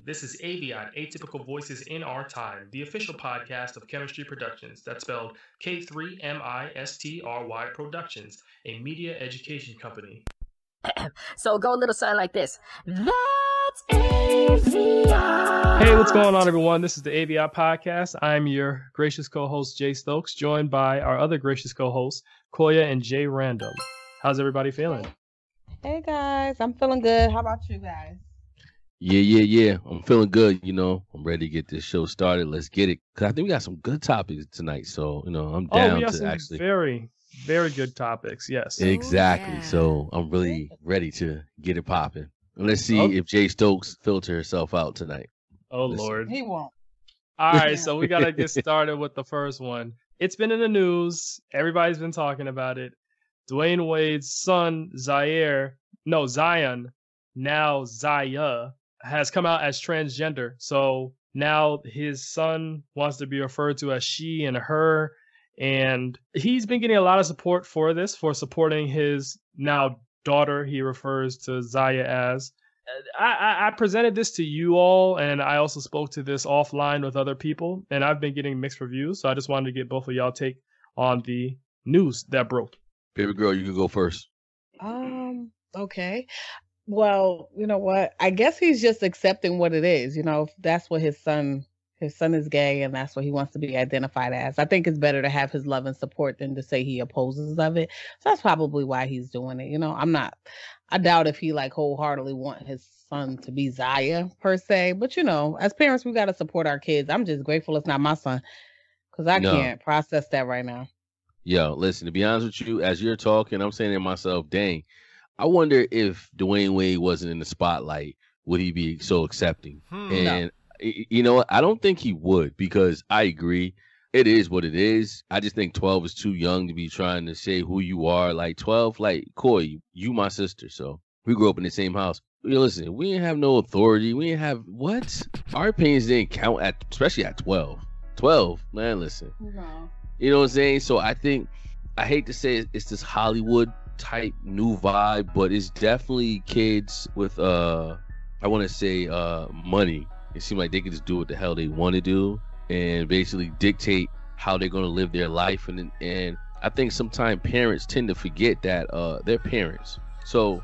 This is AVIOT, Atypical Voices in Our Time, the official podcast of Chemistry Productions. That's spelled K3MISTRY Productions, a media education company. So go a little something like this. That's AVIOT. Hey, what's going on, everyone? This is the AVIOT podcast. I'm your gracious co-host, Jay Stokes, joined by our other gracious co-hosts, Koya and Jay Random. How's everybody feeling? Hey, guys. I'm feeling good. How about you guys? Yeah. I'm feeling good. I'm ready to get this show started. Let's get it. Because I think we got some good topics tonight. So, I'm down we have to some actually. Very, very good topics. Yes. Exactly. Yeah. So I'm really ready to get it popping. And let's see if Jay Stokes filter herself out tonight. Oh, Lord. He won't. All right. So we got to get started with the first one. It's been in the news. Everybody's been talking about it. Dwayne Wade's son, Zion, now Zaya, has come out as transgender. So now his son wants to be referred to as she and her. And he's been getting a lot of support for this, for supporting his now daughter, he refers to Zaya as. I presented this to you all, and I also spoke to this offline with other people, and I've been getting mixed reviews. So I just wanted to get both of y'all take on the news that broke. Baby girl, you can go first. Okay. Well, you know what? I guess he's just accepting what it is. If that's what his son is gay and that's what he wants to be identified as. I think it's better to have his love and support than to say he opposes of it. So that's probably why he's doing it. I doubt if he wholeheartedly want his son to be Zaya per se, but as parents, we got to support our kids. I'm just grateful it's not my son because I can't process that right now. Yo, listen, to be honest with you, as you're talking, I'm saying to myself, dang, I wonder if Dwayne Wade wasn't in the spotlight, would he be so accepting? And you know what? I don't think he would, because I agree. It is what it is. I just think 12 is too young to be trying to say who you are. 12, Coy, you my sister. So we grew up in the same house. Listen, we didn't have no authority. We didn't have what? Our opinions didn't count especially at 12. 12, man, listen. No. You know what I'm saying? So I think, I hate to say it's this Hollywood type new vibe, but it's definitely kids with I want to say money. It seems like they can just do what the hell they want to do and basically dictate how they're going to live their life. And I think sometimes parents tend to forget that they're parents. So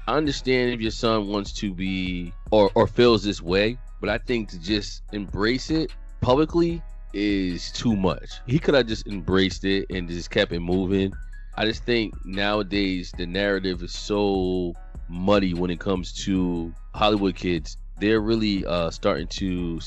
I understand if your son wants to be or feels this way, but I think to just embrace it publicly is too much. He could have just embraced it and just kept it moving. I just think nowadays the narrative is so muddy when it comes to Hollywood kids. They're really starting to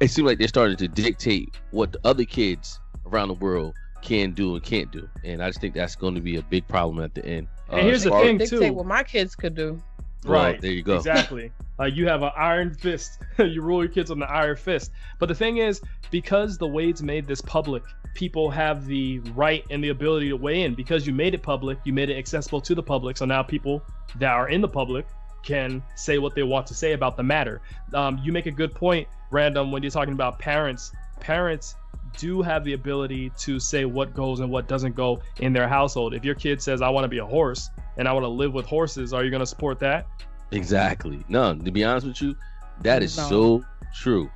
it seems like they're starting to dictate what the other kids around the world can do and can't do. And I just think that's going to be a big problem at the end. And here's the thing, too. Dictate what my kids could do. Right. Well, there you go. Exactly. You have an iron fist. You rule your kids on the iron fist. But the thing is, because the Wades made this public, people have the right and the ability to weigh in. Because you made it public, you made it accessible to the public. So now people that are in the public can say what they want to say about the matter. You make a good point, Random, when you're talking about parents. Parents do have the ability to say what goes and what doesn't go in their household. If your kid says, I want to be a horse and I want to live with horses, are you going to support that? Exactly. No, to be honest with you, that is so true.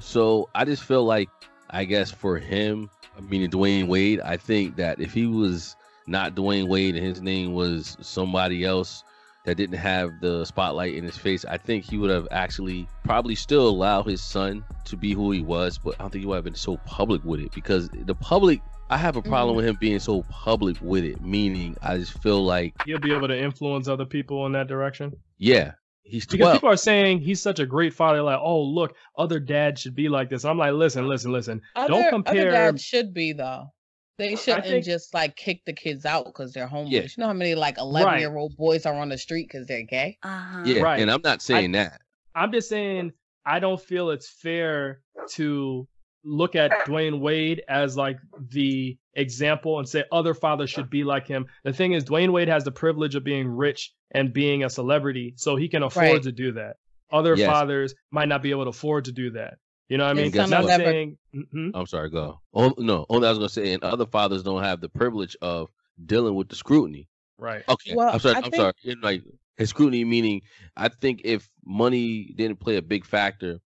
So I just feel like, I guess for him, meaning Dwayne Wade, I think that if he was not Dwayne Wade and his name was somebody else that didn't have the spotlight in his face, I think he would have actually probably still allowed his son to be who he was, but I don't think he would have been so public with it, because the public, I have a problem with him being so public with it, meaning I just feel like he'll be able to influence other people in that direction. Yeah. He's 12. Because people are saying he's such a great father, like, oh, look, other dads should be like this. I'm like, listen. Don't compare. Other dads should be, though. They shouldn't just kick the kids out because they're homeless. Yeah. You know how many 11-year-old boys are on the street because they're gay? Yeah, right. And I'm not saying that. I'm just saying I don't feel it's fair to look at Dwayne Wade as the example and say other fathers should be like him. The thing is, Dwayne Wade has the privilege of being rich and being a celebrity, so he can afford to do that. Other fathers might not be able to afford to do that. You know what I mean? Not saying. I'm sorry, go. Oh, no, only I was gonna say, and other fathers don't have the privilege of dealing with the scrutiny. Right. Okay. Well, I'm sorry. His scrutiny meaning, I think if money didn't play a big factor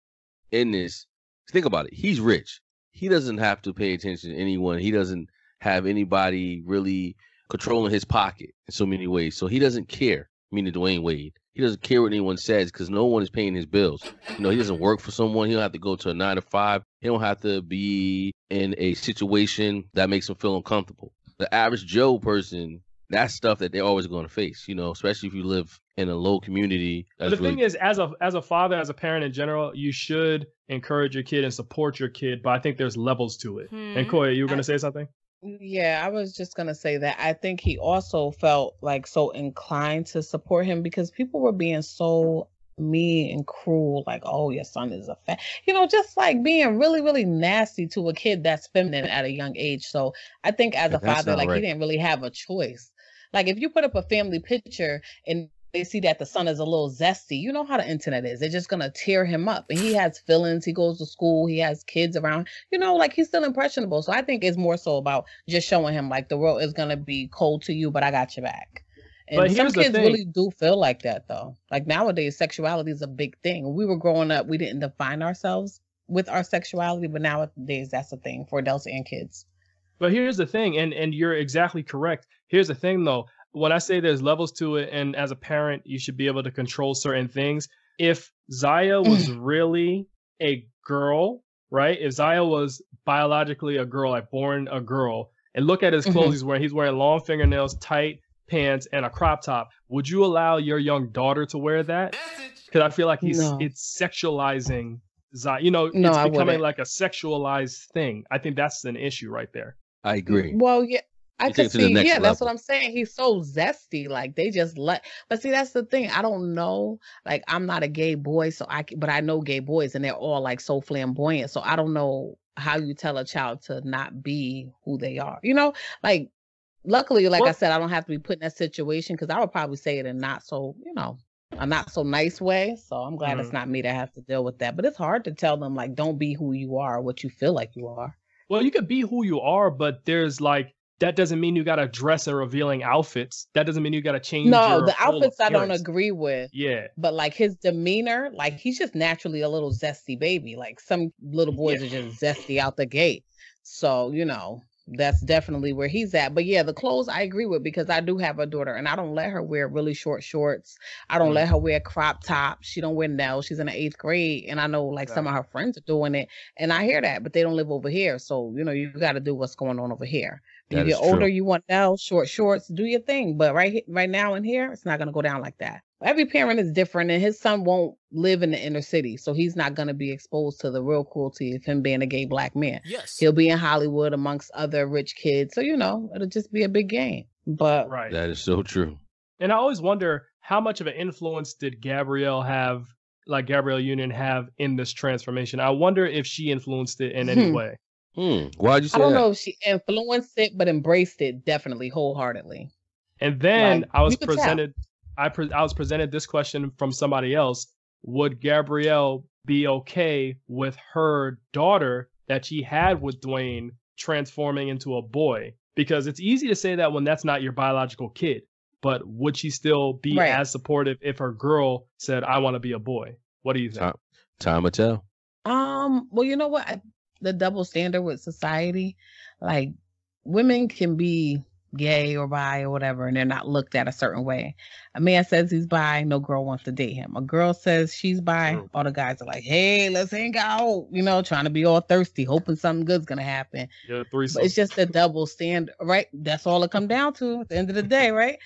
in this, think about it. He's rich. He doesn't have to pay attention to anyone. He doesn't have anybody really controlling his pocket in so many ways. So he doesn't care, meaning Dwayne Wade. He doesn't care what anyone says because no one is paying his bills. He doesn't work for someone. He don't have to go to a 9 to 5. He don't have to be in a situation that makes him feel uncomfortable. The average Joe person, that's stuff that they're always going to face, especially if you live in a low community. But the thing is, as a father, as a parent in general, you should encourage your kid and support your kid, but I think there's levels to it. And Koya, you were going to say something? Yeah, I was just going to say that I think he also felt like so inclined to support him because people were being so mean and cruel, like, oh, your son is a fat, just like being really, really nasty to a kid that's feminine at a young age. So I think as a father, like, he didn't really have a choice. Like, if you put up a family picture and they see that the son is a little zesty, you know how the internet is. They're just going to tear him up. And he has feelings. He goes to school. He has kids around, like he's still impressionable. So I think it's more so about just showing him like the world is going to be cold to you, but I got your back. And but some kids really do feel like that, though. Like nowadays, sexuality is a big thing. When we were growing up, we didn't define ourselves with our sexuality, but nowadays that's a thing for adults and kids. But here's the thing, and you're exactly correct. Here's the thing, though. When I say there's levels to it, and as a parent, you should be able to control certain things. If Zaya was really a girl, right? If Zaya was biologically a girl, like born a girl, and look at his clothes he's wearing long fingernails, tight pants, and a crop top. Would you allow your young daughter to wear that? Because I feel like it's sexualizing Zaya. It's becoming like a sexualized thing. I think that's an issue right there. I agree. Well, yeah. I can see, that's what I'm saying. He's so zesty, like they just but see, that's the thing. I don't know, like I'm not a gay boy, but I know gay boys and they're all like so flamboyant. So I don't know how you tell a child to not be who they are, like luckily, like I said, I don't have to be put in that situation because I would probably say it in not so, a not so nice way. So I'm glad it's not me that has to deal with that, but it's hard to tell them like, don't be who you are, what you feel like you are. Well, you could be who you are, but there's like, that doesn't mean you got to dress in revealing outfits. That doesn't mean you got to change. No, the outfits I don't agree with. Yeah. But like his demeanor, like he's just naturally a little zesty baby. Like some little boys are just zesty out the gate. So, that's definitely where he's at. But yeah, the clothes I agree with because I do have a daughter and I don't let her wear really short shorts. I don't let her wear crop tops. She don't wear nails. She's in the 8th grade. And I know like some of her friends are doing it. And I hear that, but they don't live over here. So, you got to do what's going on over here. When you get older, you want nails, short shorts, do your thing. But right now in here, it's not going to go down like that. Every parent is different and his son won't live in the inner city. So he's not going to be exposed to the real cruelty of him being a gay black man. Yes. He'll be in Hollywood amongst other rich kids. So, it'll just be a big game. But that is so true. And I always wonder how much of an influence did Gabrielle Union have in this transformation? I wonder if she influenced it in any way. Why'd you say that? I don't know if she influenced it, but embraced it definitely wholeheartedly. And then I was presented this question from somebody else. Would Gabrielle be okay with her daughter that she had with Dwayne transforming into a boy? Because it's easy to say that when that's not your biological kid, but would she still be as supportive if her girl said, I want to be a boy? What do you think? Time will tell. Well, you know what? The double standard with society, like women can be gay or bi or whatever, and they're not looked at a certain way. A man says he's bi, no girl wants to date him. A girl says she's bi, all the guys are like, hey, let's hang out, trying to be all thirsty, hoping something good's gonna happen. Yeah, but it's just a double standard, right? That's all it come down to at the end of the day, right?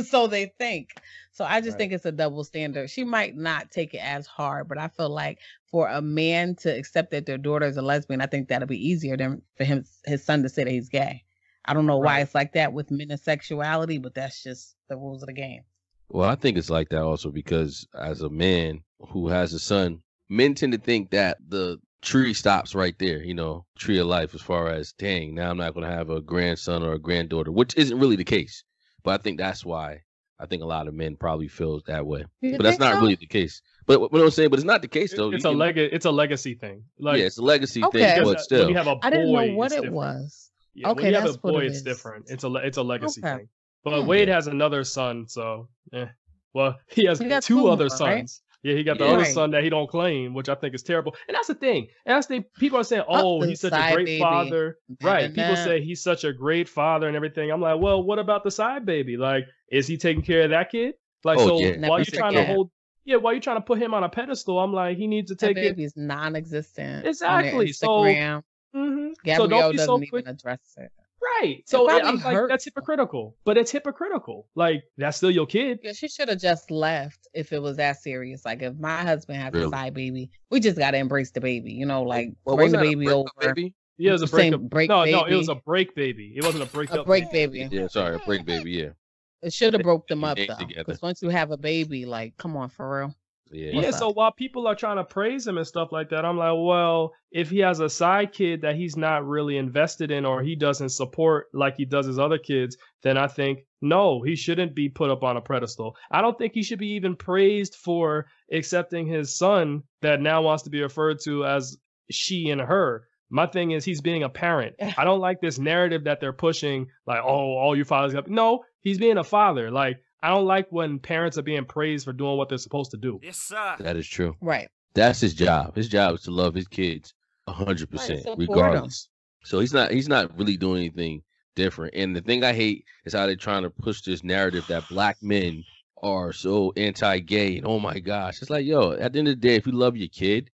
So they think. So I just think it's a double standard. She might not take it as hard, but I feel like for a man to accept that their daughter is a lesbian, I think that'll be easier than for his son to say that he's gay. I don't know why it's like that with men and sexuality, but that's just the rules of the game. Well, I think it's like that also because as a man who has a son, men tend to think that the tree stops right there, tree of life as far as, dang, now I'm not going to have a grandson or a granddaughter, which isn't really the case. But I think that's why I think a lot of men probably feel that way. But that's not really the case. But what I'm saying, but it's not the case though. It's a legacy thing. Like, yeah, it's a legacy thing, but still. When you have a boy, I didn't know what it was. Yeah, when you have a boy, it's different. It's a legacy thing. But Wade has another son, so Well, he has He got two two other more, right? sons. Yeah, he got the Yeah. other Right. son that he don't claim, which I think is terrible. And that's the thing. And that's the thing. People are saying, Up "Oh, the he's such a side great baby. father." Right. Better People not. say he's such a great father and everything. I'm like, well, what about the side baby? Like, is he taking care of that kid? Like, Oh, so yeah. while Never you're trying to forget. hold, while you're trying to put him on a pedestal, I'm like, he needs to That take it. baby's non-existent. Exactly. On their So, Instagram. So Gabrielle don't be doesn't so even quick. address it. Right. So probably I'm like, that's hurts. hypocritical. But it's hypocritical. Like, that's still your kid. Yeah, she should have just left if it was that serious. Like, if my husband has Really? a side baby, we just gotta embrace the baby. You know, like Well, bring the wasn't that a baby breakup over. baby? Yeah, it was a Same breakup. break No, it baby. was a break baby. It wasn't a break A up. break baby. Yeah, sorry, a break baby. Yeah, It should have broke them They up came though. together. Because once you have a baby, like, come on, for real. yeah. What's Yeah, up? so while people are trying to praise him and stuff like that, I'm like, well, if he has a side kid that he's not really invested in or he doesn't support like he does his other kids, then I think, no, he shouldn't be put up on a pedestal. I don't think he should be even praised for accepting his son that now wants to be referred to as she and her. My thing is he's being a parent. I don't like this narrative that they're pushing, like, oh, all your fathers got. No, he's being a father. Like, I don't like when parents are being praised for doing what they're supposed to do. Yes, sir. That is true. Right. That's his job. His job is to love his kids 100%, Right, support regardless. So he's not really doing anything different. And the thing I hate is how they're trying to push this narrative that black men are so anti-gay. And oh my gosh, it's like, yo, at the end of the day, if you love your kid,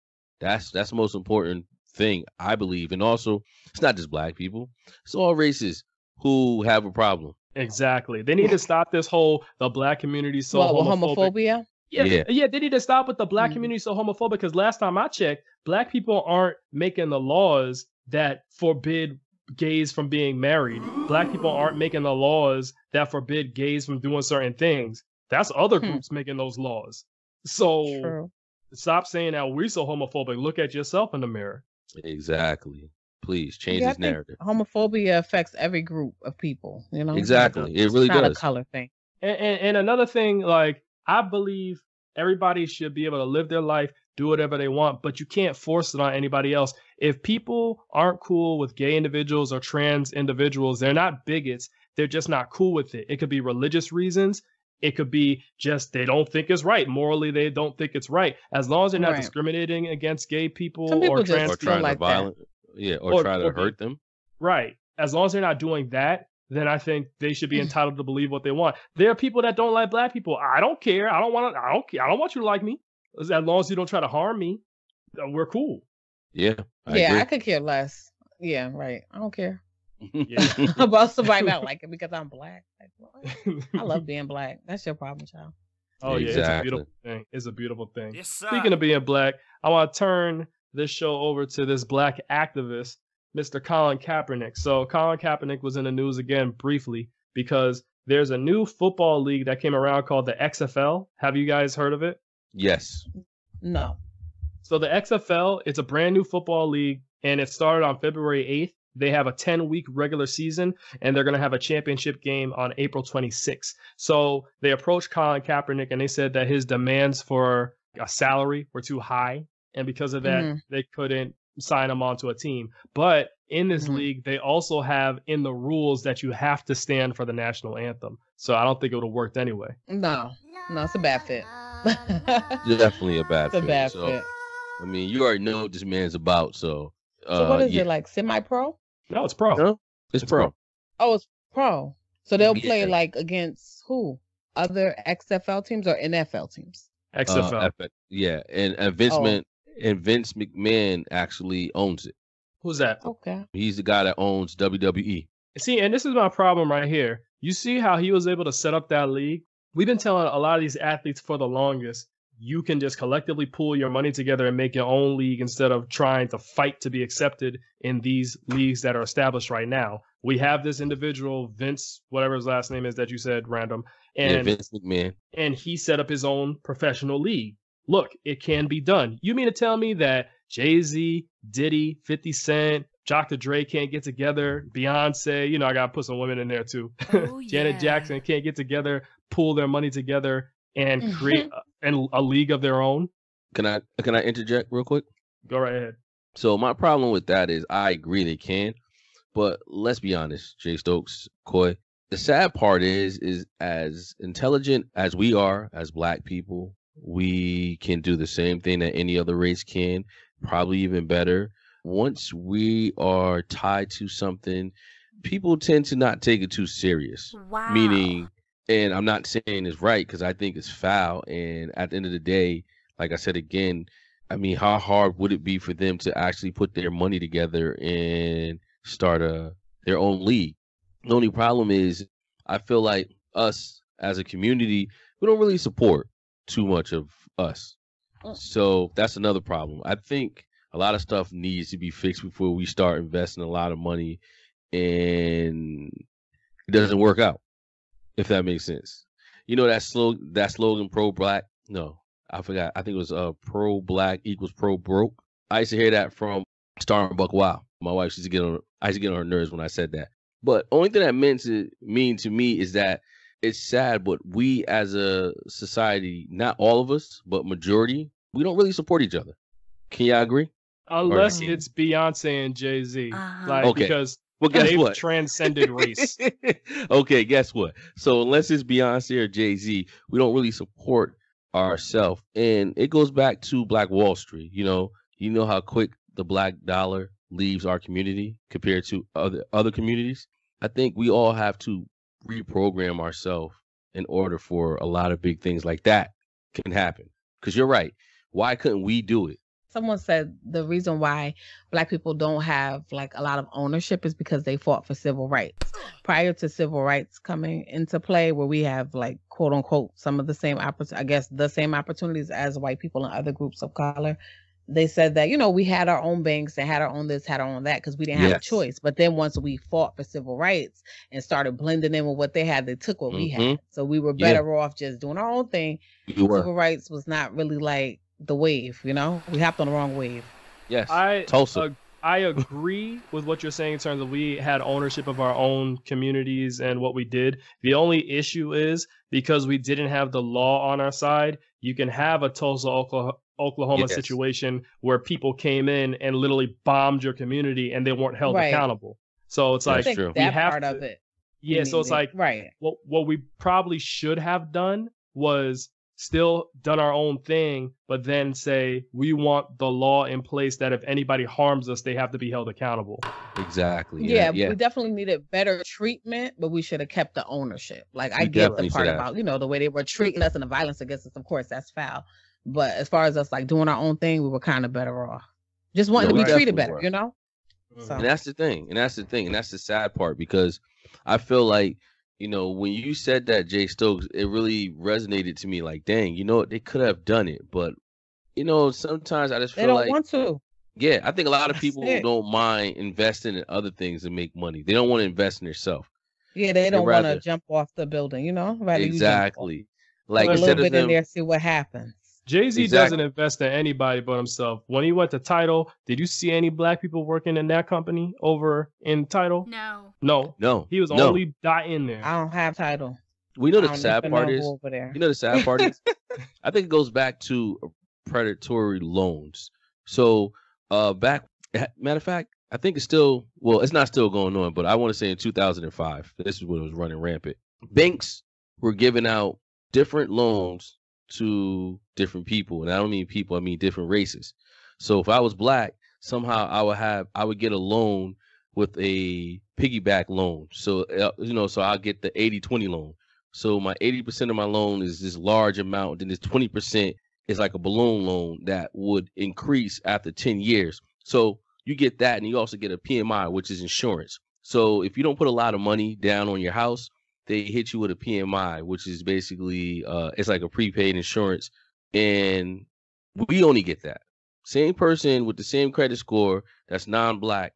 that's the most important thing, I believe. And also, it's not just black people; it's all races who have a problem. Exactly. They need to stop this whole the black community so What, with homophobic. homophobia? Yeah, they need to stop with the black Mhm. community so homophobic because last time I checked, black people aren't making the laws that forbid gays from being married. Black people aren't making the laws that forbid gays from doing certain things. That's other groups making those laws. So True. stop saying that we're so homophobic. Look at yourself in the mirror. Exactly. Please change Yeah, I this think narrative. homophobia affects every group of people, you know? Exactly. It really It's not does. a color thing. And another thing, like, I believe everybody should be able to live their life, do whatever they want, but you can't force it on anybody else. If people aren't cool with gay individuals or trans individuals, they're not bigots. They're just not cool with it. It could be religious reasons. It could be just they don't think it's right. Morally, they don't think it's right. As long as they're not Right. discriminating against gay people Some people or just trans Or feel trying like to that. violent, yeah, or Or- try to or- hurt them. right. As long as they're not doing that, then I think they should be entitled to believe what they want. There are people that don't like black people. I don't care. I don't want to. I don't care. I don't want you to like me. As long as you don't try to harm me, we're cool. Yeah. Yeah, I could care less. Yeah, right. I don't care Yeah. about somebody not liking because I'm black. Like, what? I love being black. That's your problem, child. Oh yeah, it's a Exactly. beautiful thing. It's a beautiful thing. Yes, sir. Speaking of being black, I want to turn this show over to this black activist, Mr. Colin Kaepernick. So Colin Kaepernick was in the news again briefly because there's a new football league that came around called the XFL. Have you guys heard of it? Yes. No. So the XFL, it's a brand new football league, and it started on February 8th. They have a 10-week regular season, and they're going to have a championship game on April 26th. So they approached Colin Kaepernick, and they said that his demands for a salary were too high, and because of that, they couldn't sign him onto a team. But in this league, they also have in the rules that you have to stand for the national anthem. So I don't think it would have worked anyway. No. No, it's a bad fit. Definitely a bad It's a fit. bad So, fit. I mean, you already know what this man's about. So, So what is yeah. it, like semi-pro? No, it's pro. No, it's pro. Oh, it's pro. So they'll play Yeah. like against who? Other XFL teams or NFL teams? XFL. Yeah, and Oh. Vince McMahon actually owns it. Who's that? Okay. He's the guy that owns WWE. See, and this is my problem right here. You see how he was able to set up that league? We've been telling a lot of these athletes for the longest, you can just collectively pool your money together and make your own league instead of trying to fight to be accepted in these leagues that are established right now. We have this individual, Vince, whatever his last name is that you said, random, Yeah, and Vince McMahon. and he set up his own professional league. Look, it can be done. You mean to tell me that Jay-Z, Diddy, 50 Cent, Dr. Dre can't get together, Beyonce, I got to put some women in there too. Oh, Janet yeah. Jackson can't get together, pool their money together and create a league of their own? Can I interject real quick? Go right ahead. So my problem with that is I agree they can, but let's be honest, Jay Stokes, Coy, The sad part is as intelligent as we are as black people, we can do the same thing that any other race can, probably even better. Once we are tied to something, people tend to not take it too serious. Wow. Meaning, and I'm not saying it's right because I think it's foul. And at the end of the day, like I said again, I mean, how hard would it be for them to actually put their money together and start their own league? The only problem is I feel like us as a community, we don't really support too much of us. So that's another problem. I think a lot of stuff needs to be fixed before we start investing a lot of money and it doesn't work out, if that makes sense. You know that slogan pro-black? No, I forgot. I think it was pro-black equals pro-broke. I used to hear that from Starbuck Wow. My wife used to I used to get on her nerves when I said that. But only thing that mean to me is that it's sad, but we as a society, not all of us, but majority, we don't really support each other. Can y'all agree? Unless it's Beyonce and Jay-Z. Like, okay. Because well, guess they've what? transcended race. Okay, guess what? So unless it's Beyonce or Jay-Z, we don't really support ourselves. And it goes back to Black Wall Street. You know how quick the black dollar leaves our community compared to other communities. I think we all have to reprogram ourselves in order for a lot of big things like that can happen. Because you're right. Why couldn't we do it? Someone said the reason why black people don't have like a lot of ownership is because they fought for civil rights. Prior to civil rights coming into play, where we have like quote unquote some of the same the same opportunities as white people and other groups of color. They said that, we had our own banks and had our own this, had our own that, because we didn't have a choice. But then once we fought for civil rights and started blending in with what they had, they took what we had. So we were better off just doing our own thing. Civil rights was not really like the wave, we hopped on the wrong wave. Yes. I agree with what you're saying in terms of we had ownership of our own communities and what we did. The only issue is because we didn't have the law on our side, you can have a Tulsa, Oklahoma situation where people came in and literally bombed your community and they weren't held accountable. So it's like that part of it. Yeah, so it's like what we probably should have done was still done our own thing, but then say we want the law in place that if anybody harms us, they have to be held accountable. Exactly. Yeah. We definitely needed better treatment, but we should have kept the ownership. Like I get the part about, the way they were treating us and the violence against us, of course, that's foul. But as far as us like doing our own thing, we were kind of better off. Just wanting to be treated better, So. And that's the thing. And that's the sad part, because I feel like, when you said that, Jay Stokes, it really resonated to me. Like, dang, they could have done it. But, sometimes I just feel like they don't want to. Yeah, I think a lot of people don't mind investing in other things to make money. They don't want to invest in themselves. Yeah, they don't want to jump off the building, Exactly. Like, a little bit in there, see what happens. Jay-Z doesn't invest in anybody but himself. When he went to Tidal, did you see any black people working in that company over in Tidal? No. He was only in there. I don't have Tidal. We know the sad part is, the sad part is, I think it goes back to predatory loans. So matter of fact, I think it's still, it's not still going on, but I want to say in 2005, this is when it was running rampant. Banks were giving out different loans to different people, and I don't mean people, I mean different races. So if I was black, somehow I would get a loan with a piggyback loan. So so I'll get the 80-20 loan. So my 80% of my loan is this large amount, then this 20% is like a balloon loan that would increase after 10 years. So you get that, and you also get a PMI, which is insurance. So if you don't put a lot of money down on your house, they hit you with a PMI, which is basically it's like a prepaid insurance, and we only get that. Same person with the same credit score that's non-black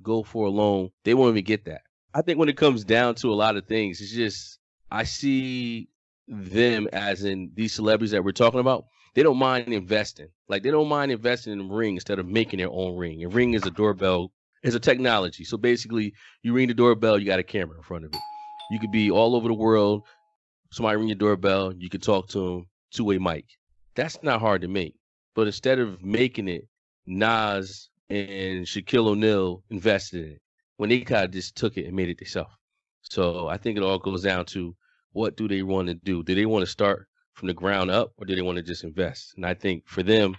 go for a loan, they won't even get that. I think when it comes down to a lot of things, it's just I see them as in these celebrities that we're talking about. They don't mind investing. Like they don't mind investing in a ring instead of making their own ring. A ring is a doorbell, is a technology. So basically, you ring the doorbell, you got a camera in front of it. You could be all over the world. Somebody ring your doorbell. You could talk to them, two-way mic. That's not hard to make. But instead of making it, Nas and Shaquille O'Neal invested in it when they kind of just took it and made it themselves. So I think it all goes down to what do they want to do? Do they want to start from the ground up, or do they want to just invest? And I think for them,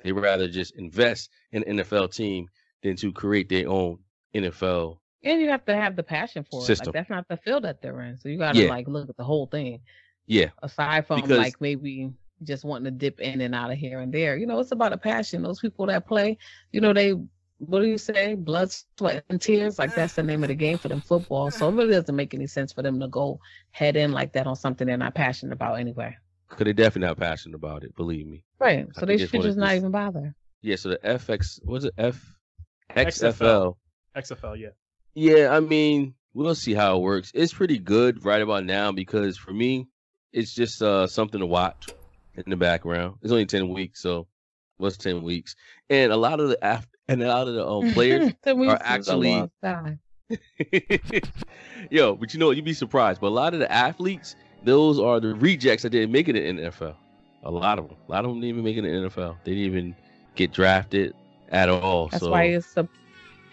they rather just invest in an NFL team than to create their own NFL. And you have to have the passion for system. it. Like, that's not the field that they're in. So you got to like look at the whole thing. Yeah. Aside from like maybe just wanting to dip in and out of here and there. You know, it's about a passion. Those people that play, you know, they, what do you say? Blood, sweat, and tears. Like, that's the name of the game for them, football. So it really doesn't make any sense for them to go head in like that on something they're not passionate about anyway. Because they're definitely not passionate about it, believe me. Right. So they should just not even bother. Yeah, so the XFL. XFL, yeah. Yeah, I mean, we'll see how it works. It's pretty good right about now because for me, it's just something to watch in the background. It's only 10 weeks, so what's 10 weeks? And a lot of the players are actually yo, but you know what? You'd be surprised. But a lot of the athletes, those are the rejects that didn't make it in the NFL. A lot of them didn't even make it in the NFL. They didn't even get drafted at all. That's why it's a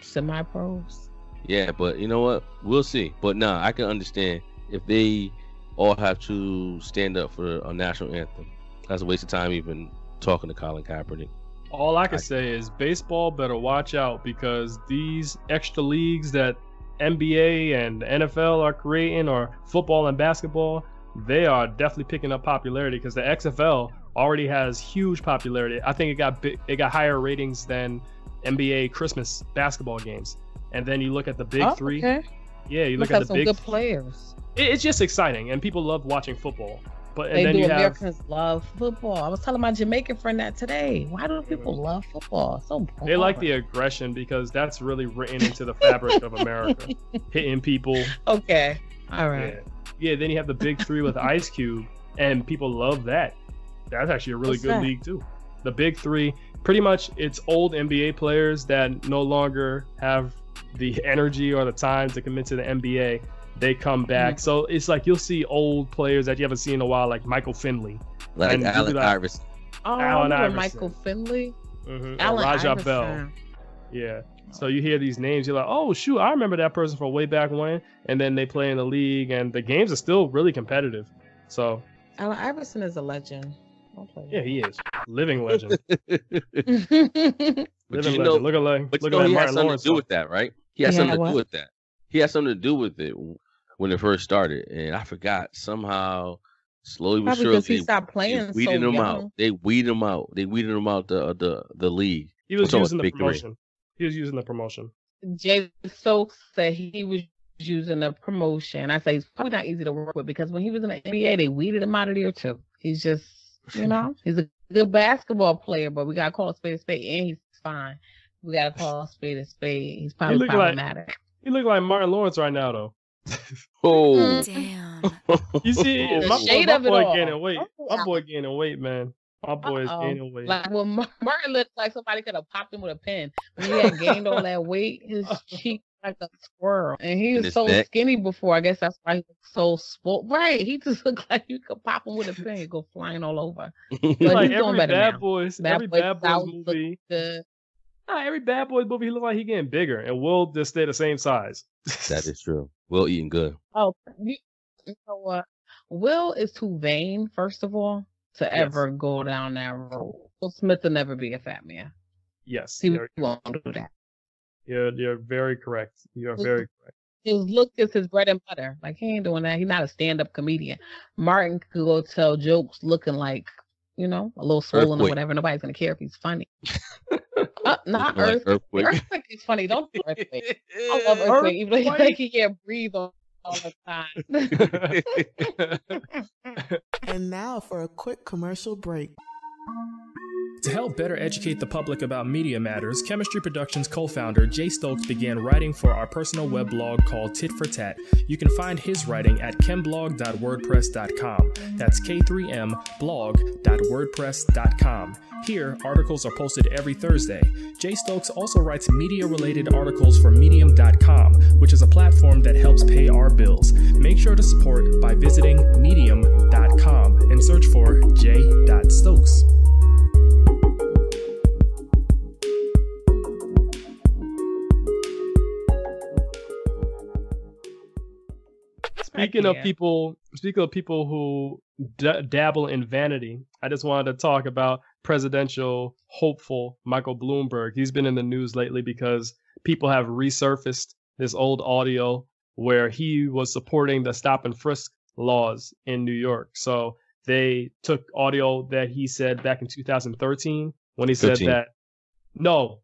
semi-pros. Yeah, but you know what? We'll see. But nah, I can understand if they all have to stand up for a national anthem. That's a waste of time even talking to Colin Kaepernick. All I can say is baseball better watch out, because these extra leagues that NBA and NFL are creating, or football and basketball, they are definitely picking up popularity, because the XFL already has huge popularity. I think it got higher ratings than NBA Christmas basketball games. And then you look at the big three. Okay. Yeah, you look at the some big good players. It's just exciting, and people love watching football. But and they then do. you Americans love football. I was telling my Jamaican friend that today. Why do people love football? It's so boring. They like the aggression, because that's really written into the fabric of America. Hitting people. Okay. All right. Yeah. Then you have the big three with Ice Cube, and people love that. That's actually a really good league too. The big three, pretty much, it's old NBA players that no longer have the energy or the time to commit to the NBA. They come back. So it's like you'll see old players that you haven't seen in a while, like Michael Finley. Like Allen Iverson. Oh, Allen Iverson. Michael Finley. Allen Rajah Bell. Yeah. So you hear these names, you're like, oh, shoot, I remember that person from way back when. And then they play in the league, and the games are still really competitive. So Allen Iverson is a legend. Yeah, he is. Living legend. Living legend. Look at he Martin had something Lawrence to do with that, right? He had something to do with that. He had something to do with it when it first started, and I forgot somehow. Slowly but surely, he stopped playing. They weeded him out. They weeded him out. They weeded him out the league. He was using the promotion. He was using the promotion. Jay Stokes said he was using the promotion. I say it's probably not easy to work with, because when he was in the NBA, they weeded him out of there too. He's just, you know, he's a good basketball player, but we gotta call a spade a spade, and he's fine. We gotta call a spade a spade. He's probably problematic. He look like Martin Lawrence right now, though. Oh, damn! You see, my boy gaining weight. Oh, my boy gaining weight, man. My boy is gaining weight. Like, well, Martin looked like somebody could have popped him with a pen. When he had gained all that weight, his cheek like a squirrel, and he was so skinny before. I guess that's why he was so spoiled. Right? He just looked like you could pop him with a pen and go flying all over. But like he's doing better now. Every Bad Boys movie. Every Bad Boys movie, he look like he getting bigger, and Will just stay the same size. That is true. Will eating good. Oh, you know what? Will is too vain, first of all, to ever go down that road. Will Smith will never be a fat man. Yes, he won't do that. You're very correct. You're very correct. His look is his bread and butter. Like, he ain't doing that. He's not a stand-up comedian. Martin could go tell jokes looking like, you know, a little swollen or whatever. Nobody's gonna care if he's funny. Not Earthquake. Earthquake is funny. Don't do Earthquake. I love Earthquake, even though he can't breathe all the time. And now for a quick commercial break. To help better educate the public about media matters, Chemistry Productions co-founder Jay Stokes began writing for our personal web blog called Tit for Tat. You can find his writing at chemblog.wordpress.com. That's K3mblog.wordpress.com. Here, articles are posted every Thursday. Jay Stokes also writes media-related articles for Medium.com, which is a platform that helps pay our bills. Make sure to support by visiting Medium.com and search for J.Stokes. speaking of people who dabble in vanity, I just wanted to talk about presidential hopeful Michael Bloomberg. He's been in the news lately because people have resurfaced this old audio where he was supporting the stop and frisk laws in New York. So they took audio that he said back in 2013 when he said 13. that. No,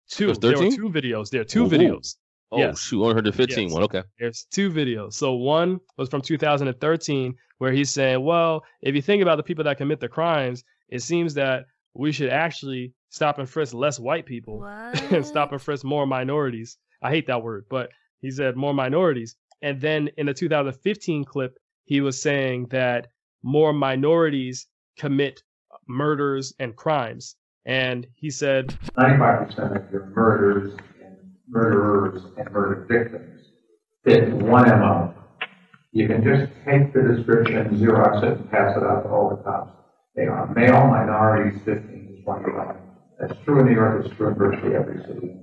two. There were two videos. There are two videos. Oh, yes. shoot, I heard the 15 Yes. one. Okay. There's two videos. So one was from 2013 where he's saying, well, if you think about the people that commit the crimes, it seems that we should actually stop and frisk less white people and stop and frisk more minorities. I hate that word, but he said more minorities. And then in the 2015 clip, he was saying that more minorities commit murders and crimes. And he said 95% of your murderers and murder victims fit one MO. You can just take the description, Xerox it, and pass it out to all the cops. They are male minorities, 15 to 25. That's true in New York. It's true in virtually every city.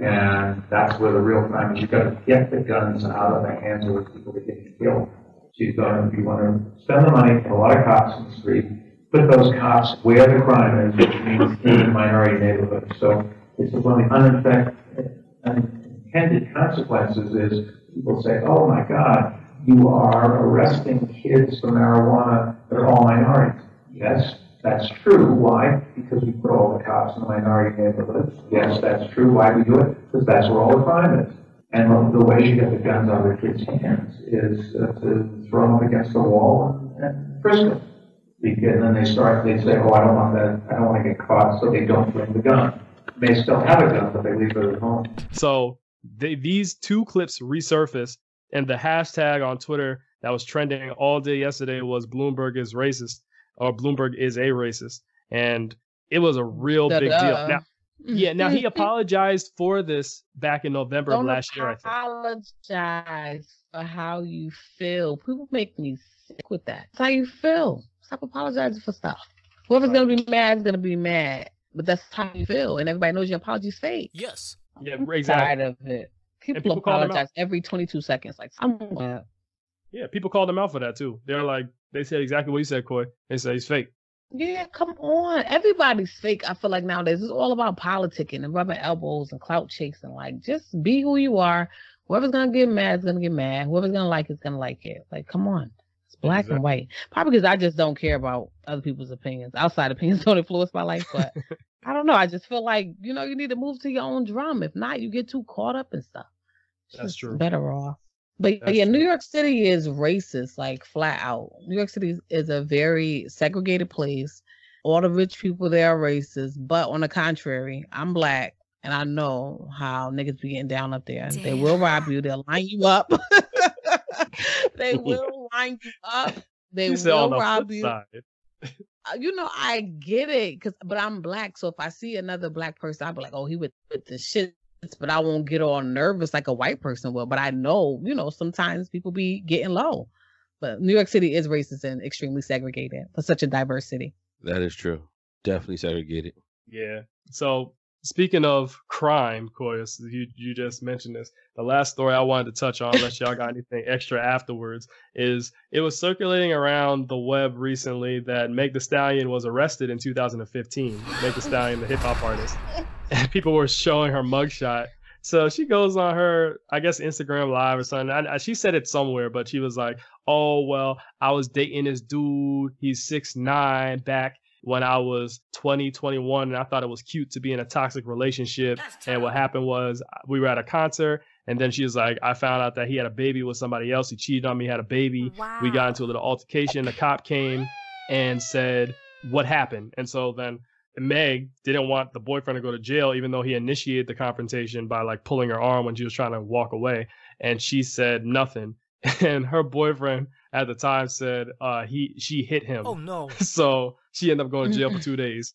And that's where the real crime is. You've got to get the guns out of the hands of the people that get killed. So you want to spend the money for a lot of cops in the street, put those cops where the crime is, which means in minority neighborhoods. So it's one of the unintended consequences is people say, oh my God, you are arresting kids for marijuana that are all minorities. Yes, that's true. Why? Because we put all the cops in the minority neighborhoods. Yes, that's true. Why do we do it? Because that's where all the crime is. And the way you get the guns out of the kids' hands is to throw them up against the wall and frisk them. And then they say, oh, I don't want that. I don't want to get caught, so they don't bring the gun. They may still have a gun, but they leave it at home. So these two clips resurfaced, and the hashtag on Twitter that was trending all day yesterday was Bloomberg is racist, or Bloomberg is a racist. And it was a real big deal. Now he apologized for this back in November of last year, I think. Apologize for how you feel. People make me sick with that. That's how you feel. Stop apologizing for stuff. Whoever's going to be mad is going to be mad. But that's how you feel. And everybody knows your apology's fake. Yes. Yeah, I'm exactly. tired of it. People apologize every 22 seconds. Like, yeah, people called him out for that too. They said exactly what you said, Coy. They said he's fake. Yeah, come on. Everybody's fake. I feel like nowadays it's all about politicking and rubbing elbows and clout chasing. Like, just be who you are. Whoever's gonna get mad is gonna get mad. Whoever's gonna like it is gonna like it. Like, come on. It's black and white. Probably because I just don't care about other people's opinions. Outside opinions don't influence my life, but I don't know. I just feel like, you need to move to your own drum. If not, you get too caught up in stuff. That's true. Better off. But yeah, New York City is racist, like flat out. New York City is a very segregated place. All the rich people there are racist. But on the contrary, I'm black and I know how niggas be getting down up there. Damn. They will rob you. They'll line you up. They will line you up. They will rob you. I get it, but I'm black. So if I see another black person, I'll be like, oh, he with the shit. But I won't get all nervous like a white person will. But I know, sometimes people be getting low. But New York City is racist and extremely segregated for such a diverse city. That is true. Definitely segregated. Yeah. So speaking of crime, Koyas, you just mentioned this. The last story I wanted to touch on, unless y'all got anything extra afterwards, is it was circulating around the web recently that Meg Thee Stallion was arrested in 2015. Meg Thee Stallion, the hip hop artist. And people were showing her mugshot. So she goes on her, I guess, Instagram Live or something. She said it somewhere, but she was like, oh, well, I was dating this dude. He's 6'9" back when I was 20, 21. And I thought it was cute to be in a toxic relationship. And what happened was we were at a concert. And then she was like, I found out that he had a baby with somebody else. He cheated on me, had a baby. Wow. We got into a little altercation. The cop came and said, what happened? And so then Meg didn't want the boyfriend to go to jail, even though he initiated the confrontation by like pulling her arm when she was trying to walk away. And she said nothing. And her boyfriend at the time said she hit him. Oh no. So she ended up going to jail for 2 days.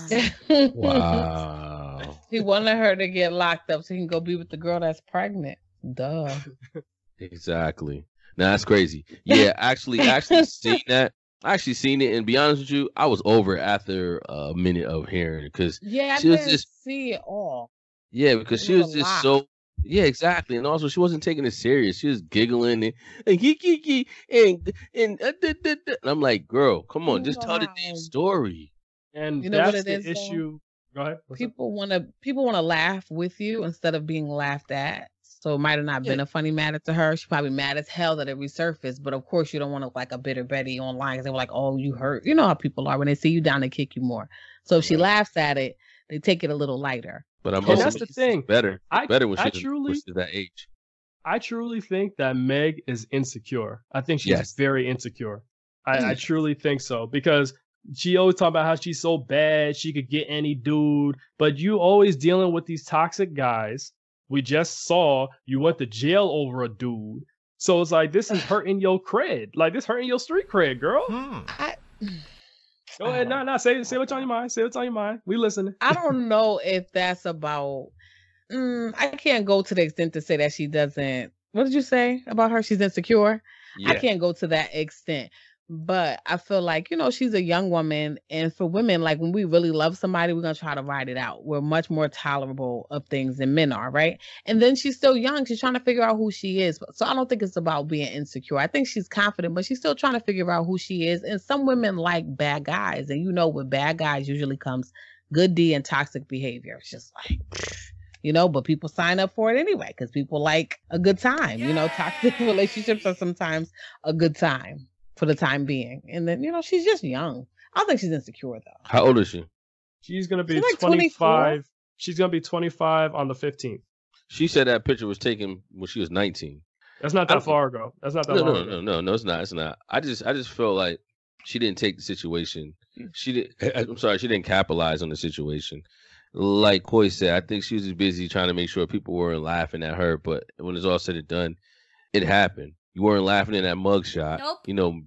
Damn. Wow. He wanted her to get locked up so he can go be with the girl that's pregnant. Duh. Exactly. Now that's crazy. Yeah, actually seen that. I actually seen it, and be honest with you, I was over after a minute of hearing it because I didn't see it all. Yeah, because she was just so Yeah, exactly. And also, she wasn't taking it serious. She was giggling and kiki and I'm like, girl, come on, You just know tell the how damn story. And you know what that's it the is, though? issue. Go ahead. What's up? People wanna laugh with you instead of being laughed at. So it might have not been a funny matter to her. She probably mad as hell that it resurfaced. But of course, you don't want to look like a bitter Betty online because they were like, "Oh, you hurt." You know how people are when they see you down, they kick you more. So if she laughs at it, they take it a little lighter. But I'm And also that's the thing. better when I she's truly, that age. I truly think that Meg is insecure. I think she's Yes. very insecure. I truly think so because she always talk about how she's so bad, she could get any dude, but you always dealing with these toxic guys. We just saw you went to jail over a dude. So it's like, this is hurting your cred. Like, this hurting your street cred, girl. Go ahead. No, say what's on your mind. Say what's on your mind. We listening. I don't know if that's about. I can't go to the extent to say that she doesn't. What did you say about her? She's insecure. Yeah. I can't go to that extent. But I feel like, she's a young woman. And for women, like when we really love somebody, we're going to try to ride it out. We're much more tolerable of things than men are, right? And then she's still young. She's trying to figure out who she is. So I don't think it's about being insecure. I think she's confident, but she's still trying to figure out who she is. And some women like bad guys. And with bad guys usually comes good D and toxic behavior. It's just like, but people sign up for it anyway because people like a good time. Toxic relationships are sometimes a good time for the time being. And then, she's just young. I don't think she's insecure, though. How old is she? She's going to be like 25. 24. She's going to be 25 on the 15th. She said that picture was taken when she was 19. That's not that far ago. That's not that long ago. No, it's not. It's not. I just feel like she didn't take the situation. She didn't capitalize on the situation. Like Coy said, I think she was just busy trying to make sure people weren't laughing at her. But when it's all said and done, it happened. You weren't laughing in that mugshot. Nope.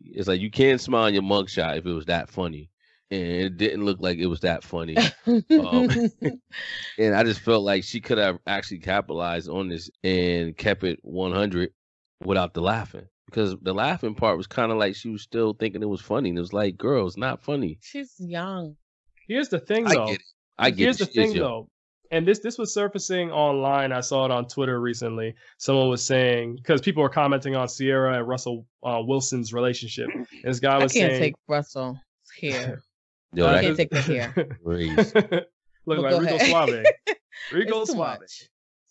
It's like you can't smile in your mugshot if it was that funny. And it didn't look like it was that funny. And I just felt like she could have actually capitalized on this and kept it 100 without the laughing. Because the laughing part was kind of like she was still thinking it was funny. And it was like, girl, it's not funny. She's young. Here's the thing, though. I get it. Here's the thing, though. And this was surfacing online. I saw it on Twitter recently. Someone was saying, because people were commenting on Sierra and Russell Wilson's relationship. And this guy was saying, I can't take Russell's hair. Yo, I can't take the hair. Look like Rico Suave. Rico Suave.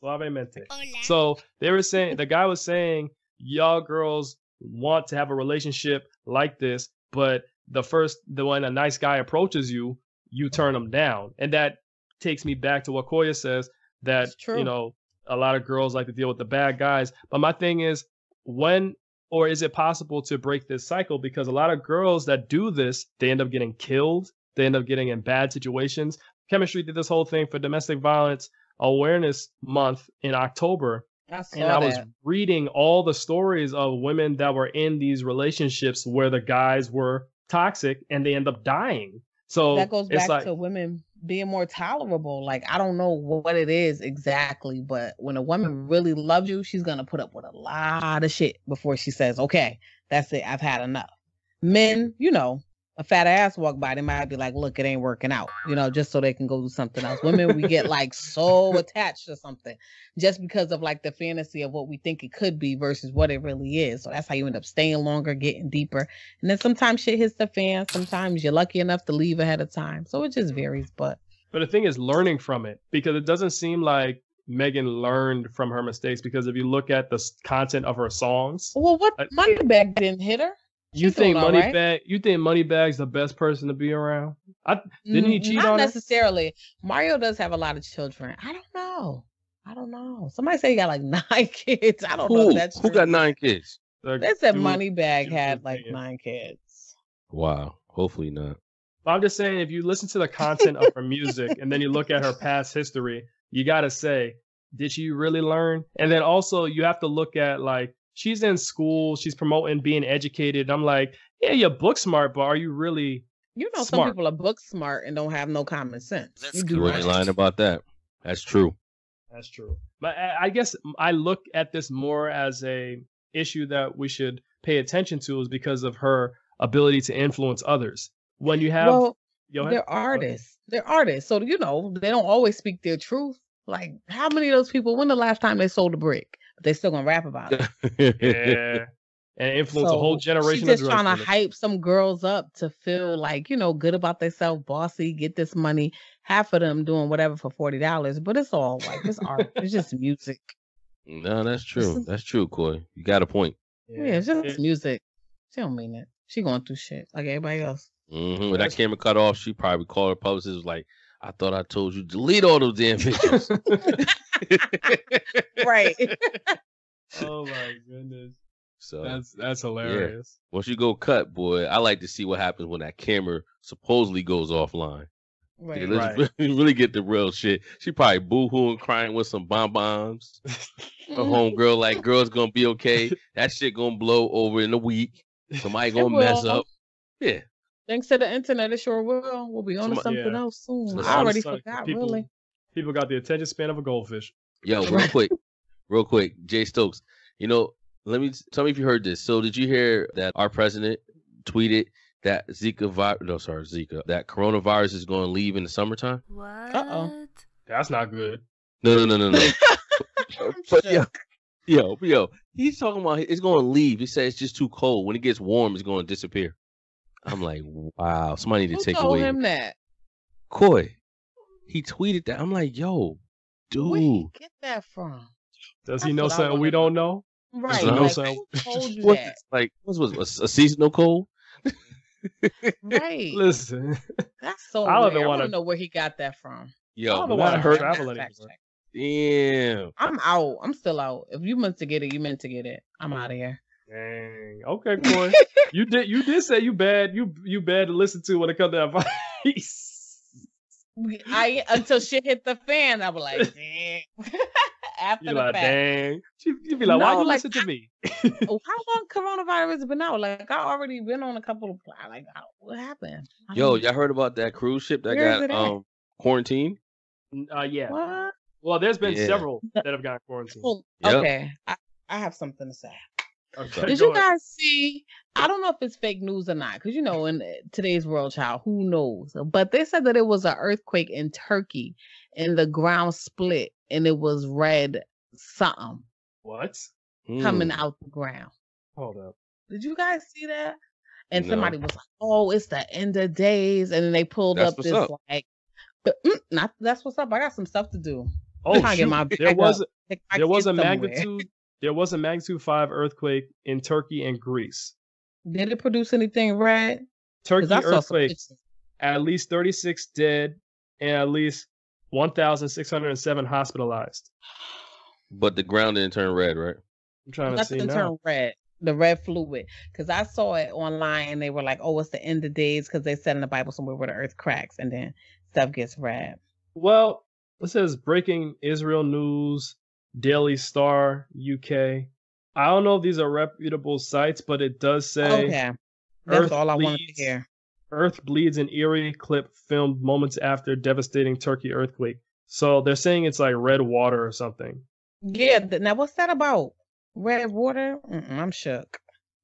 Suavemente. So they were saying, the guy was saying, y'all girls want to have a relationship like this, but when a nice guy approaches you, you turn them down. And that takes me back to what Koya says, that a lot of girls like to deal with the bad guys. But my thing is, is it possible to break this cycle? Because a lot of girls that do this, they end up getting killed. They end up getting in bad situations. Chemistry did this whole thing for Domestic Violence Awareness Month in October. I was reading all the stories of women that were in these relationships where the guys were toxic and they end up dying. So that goes back to women being more tolerable. Like, I don't know what it is exactly, but when a woman really loves you, she's going to put up with a lot of shit before she says, okay, that's it. I've had enough. Men, a fat ass walk by, they might be like, look, it ain't working out, just so they can go do something else. Women, we get like so attached to something just because of like the fantasy of what we think it could be versus what it really is. So that's how you end up staying longer, getting deeper. And then sometimes shit hits the fan. Sometimes you're lucky enough to leave ahead of time. So it just varies. But the thing is learning from it, because it doesn't seem like Megan learned from her mistakes, because if you look at the content of her songs. Well, what Moneybag didn't hit her? You think Moneybag's the best person to be around? Didn't he cheat on her? Not necessarily. Mario does have a lot of children. I don't know. Somebody say he got like 9 kids. I don't know if that's true. Who got 9 kids? They said Moneybag had like 9 kids. Wow. Hopefully not. But I'm just saying, if you listen to the content of her music and then you look at her past history, you got to say, did she really learn? And then also you have to look at, like, she's in school, she's promoting being educated. I'm like, yeah, you're book smart, but are you really smart? Some people are book smart and don't have no common sense. You ain't lying about that. That's true. That's true. But I guess I look at this more as a issue that we should pay attention to, is because of her ability to influence others. When you have, they're artists. They're artists. So, they don't always speak their truth. Like, how many of those people, when the last time they sold a brick? But they still gonna rap about it. Yeah. And influence a whole generation She's of just drug trying to dealers. hype some girls up to feel like, you know, good about themselves, bossy, get this money. Half of them doing whatever for $40, but it's all like, it's art. It's just music. No, that's true. That's true, Coy. You got a point. Yeah, it's just music. She don't mean it. She going through shit like everybody else. When that camera cut off, she probably called her publicist, was like, I thought I told you, delete all those damn pictures. Right. Oh my goodness. So that's hilarious. Yeah. Once you go cut, boy, I like to see what happens when that camera supposedly goes offline. Right. Yeah, let's really get the real shit. She probably boo-hooing, crying with some bonbons. Her homegirl like, girl's gonna be okay. That shit gonna blow over in a week. Somebody gonna mess up. Yeah. Thanks to the internet, it sure will. We'll be on to something else soon. I already forgot, really. People got the attention span of a goldfish. Yo, real quick, Jay Stokes. You know, tell me if you heard this. So did you hear that our president tweeted that that coronavirus is going to leave in the summertime? What? Uh-oh. That's not good. No. But yo, he's talking about it's going to leave. He said it's just too cold. When it gets warm, it's going to disappear. I'm like, wow, somebody need to take away. Who told him that? Coy. He tweeted that. I'm like, yo, dude. Where did he get that from? Does he know something we don't know? Right. Like, who told you what, that? Like, what was a seasonal cold? Right. Listen. That's so I weird. don't I want want to know where he got that from. Yo, I don't want to travel anymore. Damn. I'm out. I'm still out. If you meant to get it, you meant to get it. I'm out of here. Dang. Okay, Coy. you did say you bad to listen to when it comes to advice. Until shit hit the fan, I was like, dang. After You're the like, fact. dang. You be like, why you listen to me? How long coronavirus been out? Like, I already been on a couple of, like, what happened? Yo, y'all heard about that cruise ship that got quarantined? Yeah. What? Well, there's been several that have got quarantined. Well, okay, I have something to say. Okay, did you guys see? I don't know if it's fake news or not, because you know, in today's world, child, who knows? But they said that it was an earthquake in Turkey, and the ground split, and it was red something. What? Coming out the ground. Hold up. Did you guys see that? And somebody was like, "Oh, it's the end of days," and then they pulled up this like, not that's what's up. I got some stuff to do. Oh, there was a magnitude. There was a magnitude 5 earthquake in Turkey and Greece. Did it produce anything red? Turkey earthquake, at least 36 dead and at least 1,607 hospitalized. But the ground didn't turn red, right? I'm trying to see now. Turn red. The red fluid. Because I saw it online and they were like, oh, it's the end of days, because they said in the Bible somewhere where the earth cracks and then stuff gets red. Well, it says breaking Israel news. Daily Star, UK. I don't know if these are reputable sites, but it does say. Okay, that's all I wanted to hear. Earth bleeds in eerie clip filmed moments after devastating Turkey earthquake. So they're saying it's like red water or something. Yeah. Now what's that about? Red water? I'm shook.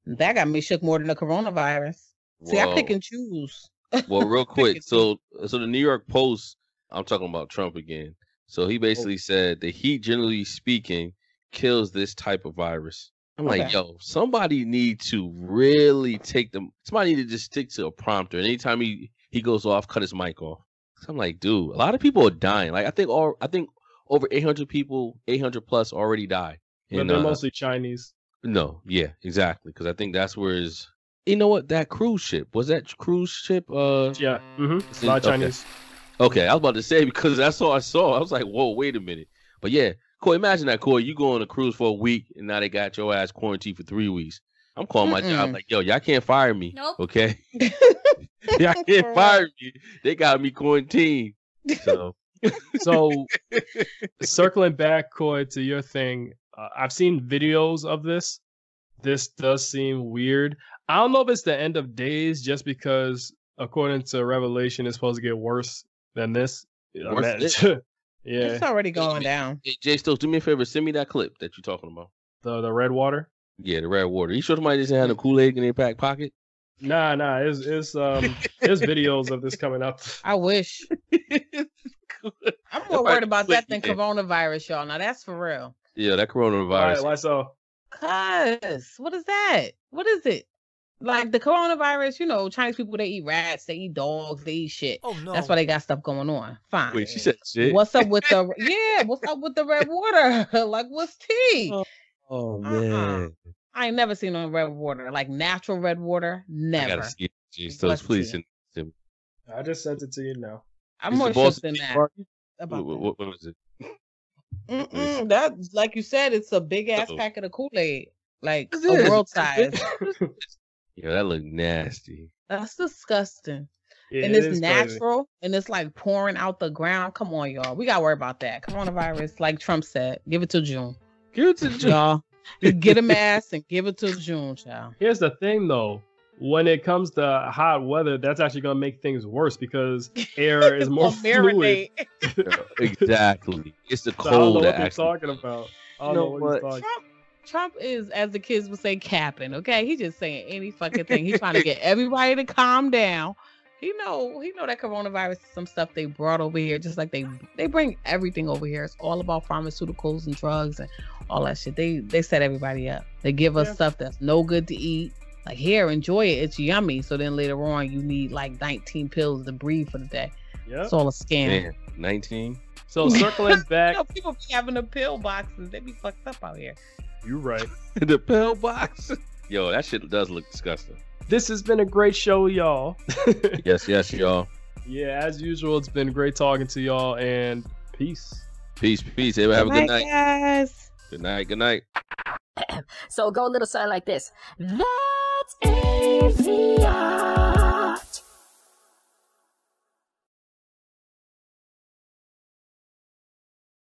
That got me shook more than the coronavirus. See, I pick and choose. Well, real quick. So the New York Post. I'm talking about Trump again. So he basically said the heat, generally speaking, kills this type of virus. I'm like, yo, somebody need to really somebody need to just stick to a prompter. And anytime he goes off, cut his mic off. So I'm like, dude, a lot of people are dying. Like I think over 800 people, 800 plus already died. But they're mostly Chinese. No, yeah, exactly. Because I think that's where you know what, that cruise ship, was that cruise ship? Yeah, a lot of Chinese. Okay, I was about to say, because that's all I saw. I was like, whoa, wait a minute. But yeah, Coy, imagine that, Coy. You go on a cruise for a week, and now they got your ass quarantined for 3 weeks. I'm calling my job like, yo, y'all can't fire me. Nope. Okay? Y'all can't fire me. They got me quarantined. So circling back, Coy, to your thing, I've seen videos of this. This does seem weird. I don't know if it's the end of days, just because, according to Revelation, it's supposed to get worse than this. Yeah. It's already going down. Hey, Jay Stokes, do me a favor. Send me that clip that you're talking about. The red water? Yeah, the red water. You sure somebody just had a Kool-Aid in their back pocket? Nah. There's videos of this coming up. I wish. I'm more worried about that than Yeah. coronavirus, y'all. Now that's for real. Yeah, that All coronavirus. right, why so? Cause what is that? What is it? Like the coronavirus, you know, Chinese people, they eat rats, they eat dogs, they eat shit. Oh no. That's why they got stuff going on. Fine. Wait, she said shit. What's up with the what's up with the red water? Like what's tea? Oh man. I ain't never seen no red water. Like natural red water. I Never. gotta see it. Jeez, so please send it to me. I just sent it to you now. I'm Is more the shook Boston than Tea that. Party? About What was it? that. That, like you said, it's a big ass Uh-oh. packet of Kool-Aid. Like Is a it? world size. Yeah, that looked nasty. That's disgusting. Yeah, And it it's is crazy. natural and it's like pouring out the ground. Come on, y'all. We gotta worry about that. Coronavirus, like Trump said, give it to June. Give it to June. Y'all. Get a mask and give it to June, child. Here's the thing, though. When it comes to hot weather, that's actually going to make things worse because air is more fluid. Exactly. It's the So I don't know cold what that they're actually. talking about. I don't know what he's talking. Trump is, as the kids would say, capping. Okay, he's just saying any fucking thing. He's trying to get everybody to calm down. He know that coronavirus is some stuff they brought over here, just like they bring everything over here. It's all about pharmaceuticals and drugs and all that shit. They set everybody up. They give us stuff that's no good to eat. Like, here, enjoy it. It's yummy. So then later on, you need like 19 pills to breathe for the day. Yep. It's all a scam. Man, 19. So circling back, You know, people be having the pill boxes. They be fucked up out here. you're right. The pill box. Yo, that shit does look disgusting. This has been a great show, y'all. Yes, y'all. Yeah, as usual, it's been great talking to y'all, and peace. Peace. Everybody have a good night. Guys. Good night. So go a little something like this. That's AVIOT.